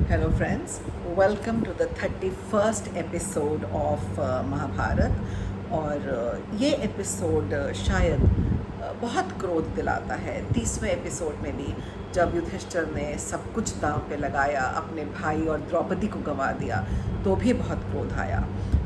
Hello friends, welcome to the 31st episode of Mahabharat. और ये episode शायद बहुत क्रोध दिलाता है। 30वें एपिसोड में भी जब युधिष्ठिर ने सब कुछ दांव पे लगाया, अपने भाई और द्रौपदी को गंवा दिया, तो भी बहुत क्रोध आया।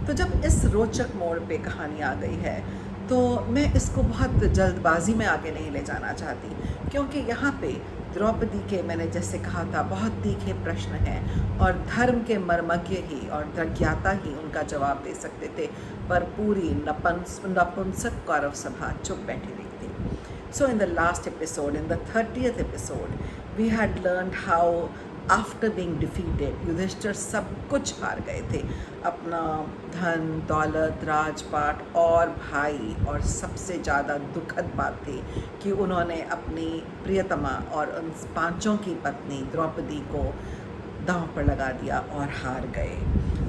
तो जब इस रोचक मोड़ पे कहानी आ गई है तो मैं इसको बहुत जल्दबाजी में आगे नहीं ले जाना चाहती, क्योंकि यहाँ पे द्रौपदी के, मैंने जैसे कहा था, बहुत तीखे प्रश्न हैं और धर्म के मर्मज्ञ ही और प्रज्ञाता ही उनका जवाब दे सकते थे, पर पूरी नपुंसक कौरव सभा चुप बैठी हुई थी। So in the last episode, in the 30th episode, we had learned how after being defeated, Yudhishthir सब कुछ हार गए थे, अपना धन दौलत, राजपाट और भाई, और सबसे ज़्यादा दुखद बात थी कि उन्होंने अपनी प्रियतमा और उन पांचों की पत्नी द्रौपदी को दांव पर लगा दिया और हार गए।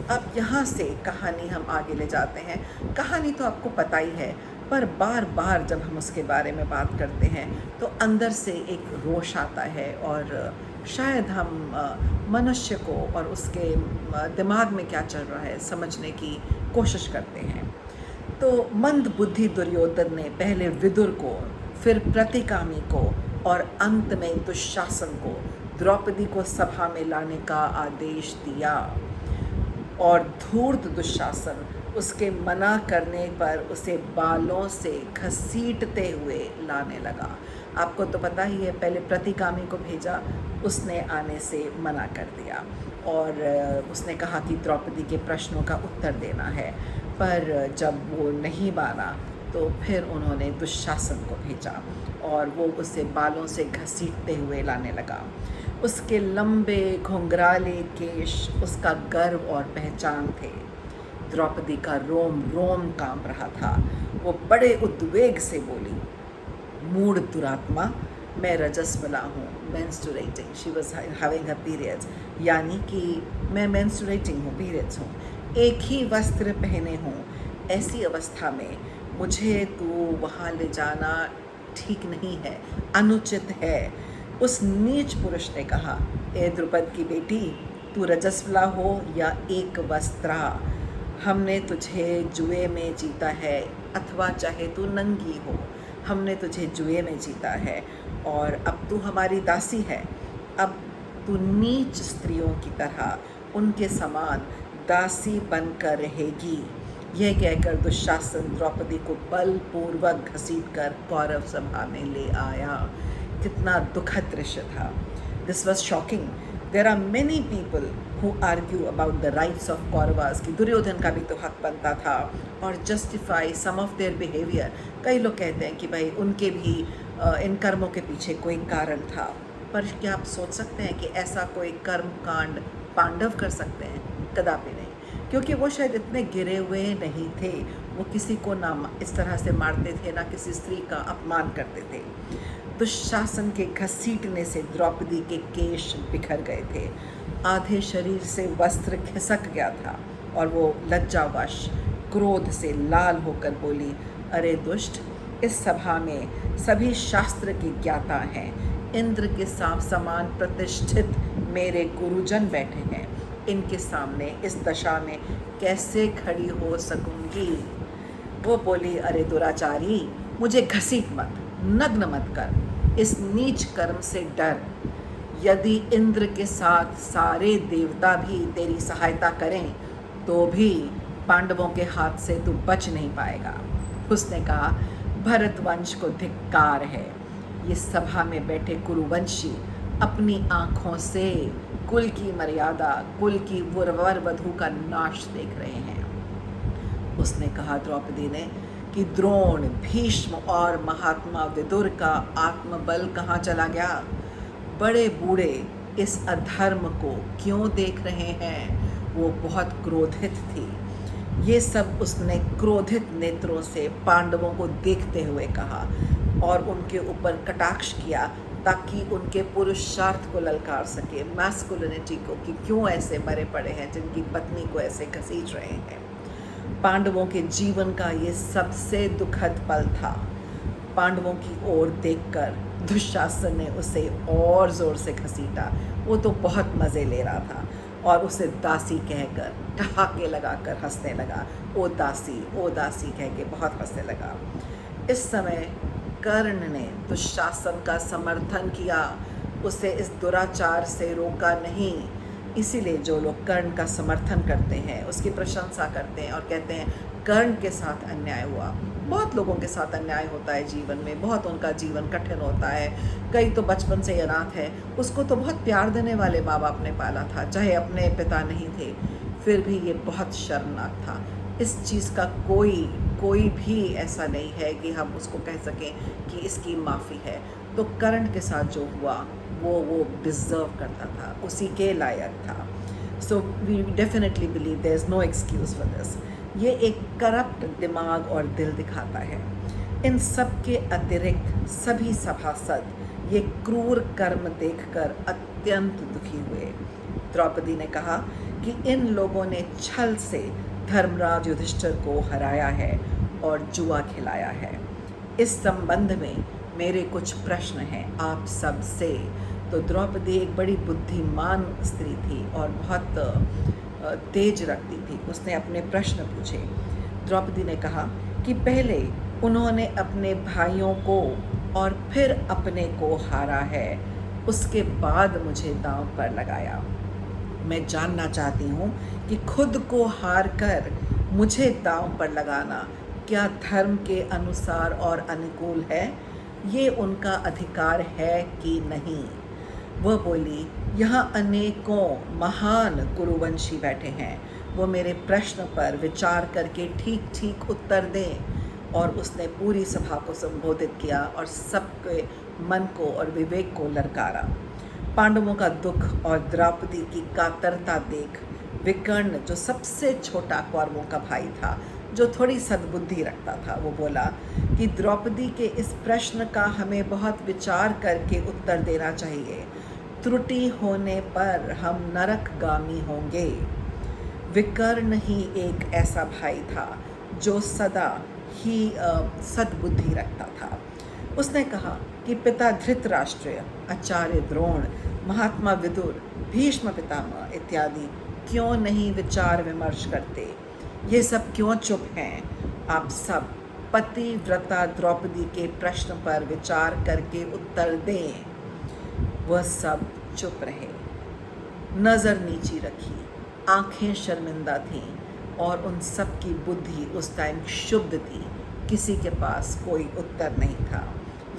अब यहाँ से कहानी हम आगे ले जाते हैं। कहानी तो आपको पता ही है, पर बार बार जब हम उसके बारे में बात करते हैं तो अंदर से एक रोष आता है, और शायद हम मनुष्य को और उसके दिमाग में क्या चल रहा है समझने की कोशिश करते हैं। तो मंद बुद्धि दुर्योधन ने पहले विदुर को, फिर प्रतिकामी को और अंत में दुशासन को द्रौपदी को सभा में लाने का आदेश दिया, और धूर्त दुशासन उसके मना करने पर उसे बालों से घसीटते हुए लाने लगा। आपको तो पता ही है, पहले प्रतिकामी को भेजा, उसने आने से मना कर दिया और उसने कहा कि द्रौपदी के प्रश्नों का उत्तर देना है, पर जब वो नहीं माना तो फिर उन्होंने दुशासन को भेजा और वो उसे बालों से घसीटते हुए लाने लगा। उसके लंबे घुंघराले केश उसका गर्व और पहचान थे। द्रौपदी का रोम रोम कांप रहा था। वो बड़े उद्वेग से बोली, मूढ़ दुरात्मा, मैं रजस्वला हूँ, menstruating, she was having her periods, यानी कि मैं मेंस्ट्रुएटिंग हूँ, पीरियड्स हूँ, एक ही वस्त्र पहने हूँ, ऐसी अवस्था में मुझे तू वहाँ ले जाना ठीक नहीं है, अनुचित है। उस नीच पुरुष ने कहा, ए द्रुपद की बेटी, तू रजस्वला हो या एक वस्त्रा, हमने तुझे जुए में जीता है, अथवा चाहे तू नंगी हो, हमने तुझे जुए में जीता है और अब तू हमारी दासी है। अब तू नीच स्त्रियों की तरह उनके समान दासी बनकर रहेगी। यह कहकर दुशासन द्रौपदी को बलपूर्वक घसीटकर कौरव सभा में ले आया। कितना दुखद दृश्य था। This was shocking. There are many people who argue about the rights of Kauravas, कि दुर्योधन का भी तो हक बनता था, और justify some of their behaviour. कई लोग कहते हैं कि भाई उनके भी इन कर्मों के पीछे कोई कारण था, पर क्या आप सोच सकते हैं कि ऐसा कोई कर्म कांड पांडव कर सकते हैं? कदापि नहीं, क्योंकि वो शायद इतने गिरे हुए नहीं थे। वो किसी को ना इस तरह से मारते थे, ना किसी स्त्री का अपमान करते थे। दुशासन के घसीटने से द्रौपदी के केश बिखर गए थे, आधे शरीर से वस्त्र खिसक गया था, और वो लज्जावश क्रोध से लाल होकर बोली, अरे दुष्ट, इस सभा में सभी शास्त्र के ज्ञाता हैं, इंद्र के समान प्रतिष्ठित मेरे गुरुजन बैठे हैं, इनके सामने इस दशा में कैसे खड़ी हो सकूंगी? वो बोली, अरे दुराचारी, मुझे घसीट मत, नग्न मत कर, इस नीच कर्म से डर। यदि इंद्र के साथ सारे देवता भी तेरी सहायता करें तो भी पांडवों के हाथ से तू बच नहीं पाएगा। उसने कहा, भरतवंश को धिक्कार है। ये सभा में बैठे कुरुवंशी अपनी आँखों से कुल की मर्यादा, कुल की वर वधू का नाश देख रहे हैं। उसने कहा द्रौपदी ने कि द्रोण, भीष्म और महात्मा विदुर का आत्मबल कहाँ चला गया? बड़े बूढ़े इस अधर्म को क्यों देख रहे हैं? वो बहुत क्रोधित थी। ये सब उसने क्रोधित नेत्रों से पांडवों को देखते हुए कहा और उनके ऊपर कटाक्ष किया, ताकि उनके पुरुषार्थ को ललकार सके, मैस्कुलिनिटी को, कि क्यों ऐसे मरे पड़े हैं जिनकी पत्नी को ऐसे घसीट रहे हैं। पांडवों के जीवन का ये सबसे दुखद पल था। पांडवों की ओर देखकर दुशासन ने उसे और ज़ोर से घसीटा। वो तो बहुत मज़े ले रहा था और उसे दासी कहकर ठहाके लगाकर हंसने लगा। ओ दासी कह के बहुत हंसने लगा। इस समय कर्ण ने दुशासन का समर्थन किया, उसे इस दुराचार से रोका नहीं। इसीलिए जो लोग कर्ण का समर्थन करते हैं, उसकी प्रशंसा करते हैं और कहते हैं कर्ण के साथ अन्याय हुआ। बहुत लोगों के साथ अन्याय होता है जीवन में, बहुत उनका जीवन कठिन होता है। कई तो बचपन से अनाथ है, उसको तो बहुत प्यार देने वाले माँ बाप ने पाला था, चाहे अपने पिता नहीं थे, फिर भी ये बहुत शर्मनाक था। इस चीज़ का कोई भी ऐसा नहीं है कि हम उसको कह सकें कि इसकी माफ़ी है। तो कर्ण के साथ जो हुआ वो डिज़र्व करता था, उसी के लायक था। So we definitely believe there is no excuse for this. ये एक करप्ट दिमाग और दिल दिखाता है। इन सब के अतिरिक्त सभी सभासद ये क्रूर कर्म देखकर अत्यंत दुखी हुए। द्रौपदी ने कहा कि इन लोगों ने छल से धर्मराज युधिष्ठिर को हराया है और जुआ खिलाया है। इस संबंध में मेरे कुछ प्रश्न हैं आप सब से। तो द्रौपदी एक बड़ी बुद्धिमान स्त्री थी और बहुत तेज रखती थी। उसने अपने प्रश्न पूछे। द्रौपदी ने कहा कि पहले उन्होंने अपने भाइयों को और फिर अपने को हारा है, उसके बाद मुझे दांव पर लगाया। मैं जानना चाहती हूँ कि खुद को हार कर मुझे दांव पर लगाना क्या धर्म के अनुसार और अनुकूल है? ये उनका अधिकार है कि नहीं? वह बोली, यहाँ अनेकों महान कुरुवंशी बैठे हैं, वो मेरे प्रश्न पर विचार करके ठीक ठीक उत्तर दें। और उसने पूरी सभा को संबोधित किया और सबके मन को और विवेक को ललकारा। पांडवों का दुख और द्रौपदी की कातरता देख विकर्ण, जो सबसे छोटा कौरवों का भाई था, जो थोड़ी सद्बुद्धि रखता था, वो बोला कि द्रौपदी के इस प्रश्न का हमें बहुत विचार करके उत्तर देना चाहिए। त्रुटि होने पर हम नरकगामी होंगे। विकर्ण ही एक ऐसा भाई था जो सदा ही सद्बुद्धि रखता था। उसने कहा कि पिता धृतराष्ट्र, आचार्य द्रोण, महात्मा विदुर, भीष्म पितामह इत्यादि क्यों नहीं विचार विमर्श करते? ये सब क्यों चुप हैं? आप सब पतिव्रता द्रौपदी के प्रश्न पर विचार करके उत्तर दें। वह सब चुप रहे, नज़र नीची रखी, आंखें शर्मिंदा थीं और उन सब की बुद्धि उस टाइम क्षुब्ध थी। किसी के पास कोई उत्तर नहीं था।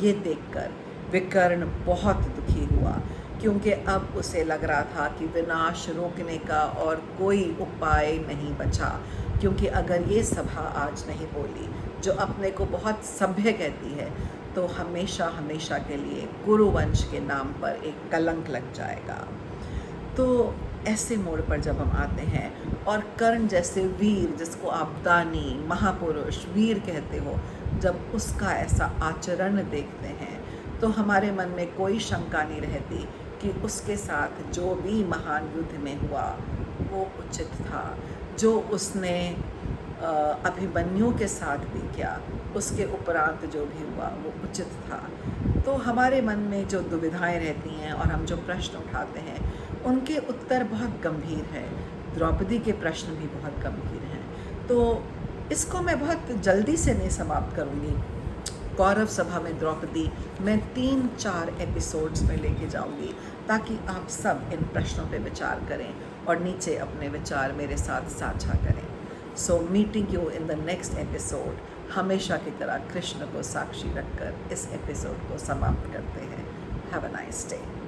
ये देखकर विकर्ण बहुत दुखी हुआ, क्योंकि अब उसे लग रहा था कि विनाश रोकने का और कोई उपाय नहीं बचा। क्योंकि अगर ये सभा आज नहीं बोली, जो अपने को बहुत सभ्य कहती है, तो हमेशा हमेशा के लिए कुरुवंश के नाम पर एक कलंक लग जाएगा। तो ऐसे मोड़ पर जब हम आते हैं और कर्ण जैसे वीर, जिसको आप दानी, महापुरुष, वीर कहते हो, जब उसका ऐसा आचरण देखते हैं तो हमारे मन में कोई शंका नहीं रहती कि उसके साथ जो भी महान युद्ध में हुआ वो उचित था। जो उसने अभिमन्यु के साथ भी किया, उसके उपरांत जो भी हुआ वो उचित था। तो हमारे मन में जो दुविधाएं रहती हैं और हम जो प्रश्न उठाते हैं, उनके उत्तर बहुत गंभीर हैं। द्रौपदी के प्रश्न भी बहुत गंभीर हैं। तो इसको मैं बहुत जल्दी से नहीं समाप्त करूँगी। कौरव सभा में द्रौपदी मैं 3-4 एपिसोड्स में लेके जाऊँगी, ताकि आप सब इन प्रश्नों पे विचार करें और नीचे अपने विचार मेरे साथ साझा करें। So meeting you in the next episode. हमेशा की तरह कृष्ण को साक्षी रखकर इस एपिसोड को समाप्त करते हैं। Have a nice day.